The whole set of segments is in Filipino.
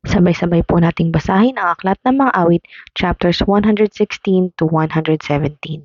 Sabay-sabay po nating basahin ang Aklat ng Mga Awit, chapters 116 to 117.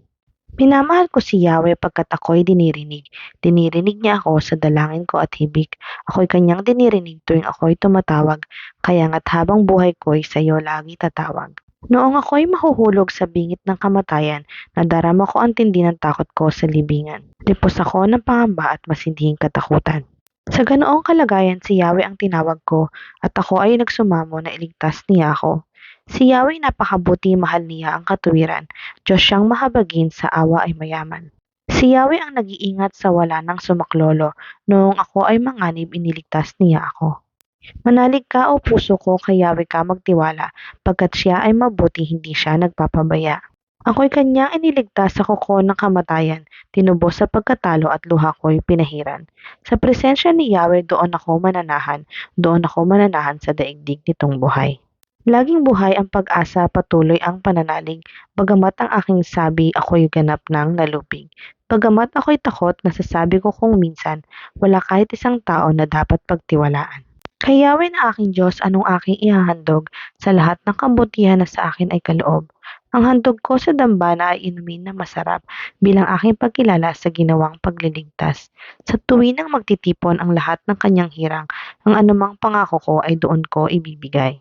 Minamahal ko si Yahweh pagkat ako'y dinirinig. Dinirinig niya ako sa dalangin ko at hibik. Ako'y kanyang dinirinig tuwing ako'y tumatawag. Kaya nga't habang buhay ko'y sa iyo lagi tatawag. Noong ako'y mahuhulog sa bingit ng kamatayan, nadarama ko ang tindi ng takot ko sa libingan. Lipos ako ng pangamba at masindhing katakutan. Sa ganoong kalagayan si Yahweh ang tinawag ko at ako ay nagsumamo na iligtas niya ako. Si Yahweh napakabuti, mahal niya ang katuwiran. Diyos siyang mahabagin, sa awa ay mayaman. Si Yahweh ang nag-iingat sa wala ng sumaklolo. Noong ako ay manganib, iniligtas niya ako. Manalig ka o puso ko, kay Yahweh ka magtiwala, pagkat siya ay mabuti, hindi siya nagpapabaya. Ako'y kanyang iniligtas sa kuko ng kamatayan, tinubos sa pagkatalo at luha ko'y pinahiran. Sa presensya ni Yahweh doon ako mananahan sa daigdig nitong buhay. Laging buhay ang pag-asa, patuloy ang pananalig, bagamat ang aking sabi ako'y ganap ng nalupig. Bagamat ako'y takot, nasasabi ko kung minsan, wala kahit isang tao na dapat pagtiwalaan. Kay Yahweh na aking Diyos, anong aking ihahandog sa lahat ng kabutihan na sa akin ay kaloob. Ang handog ko sa dambana ay inumin na masarap bilang aking pagkilala sa ginawang pagliligtas. Sa tuwinang magtitipon ang lahat ng kanyang hirang, ang anumang pangako ko ay doon ko ibibigay.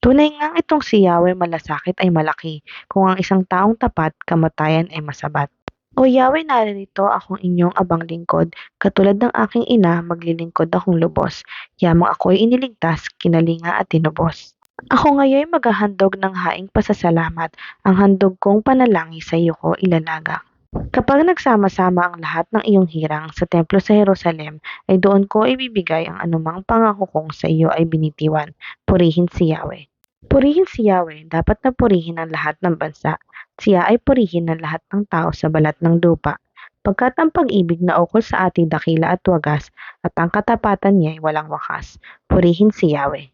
Tunay ngang itong si Yahweh malasakit ay malaki, kung ang isang taong tapat, kamatayan ay masabat. O Yahweh, naririto akong inyong abang lingkod, katulad ng aking ina, maglilingkod akong lubos. Yamang ako'y iniligtas, kinalinga at tinubos. Ako ngayon maghahandog ng haing pasasalamat, ang handog kong panalangin sa iyo ko ilalaga. Kapag nagsama-sama ang lahat ng iyong hirang sa templo sa Jerusalem, ay doon ko ibibigay ang anumang pangako kong sa iyo ay binitiwan. Purihin si Yahweh. Purihin si Yahweh, dapat na purihin ang lahat ng bansa. Siya ay purihin ng lahat ng tao sa balat ng lupa. Pagkat ang pag-ibig na ukol sa ating dakila at wagas, at ang katapatan niya ay walang wakas. Purihin si Yahweh.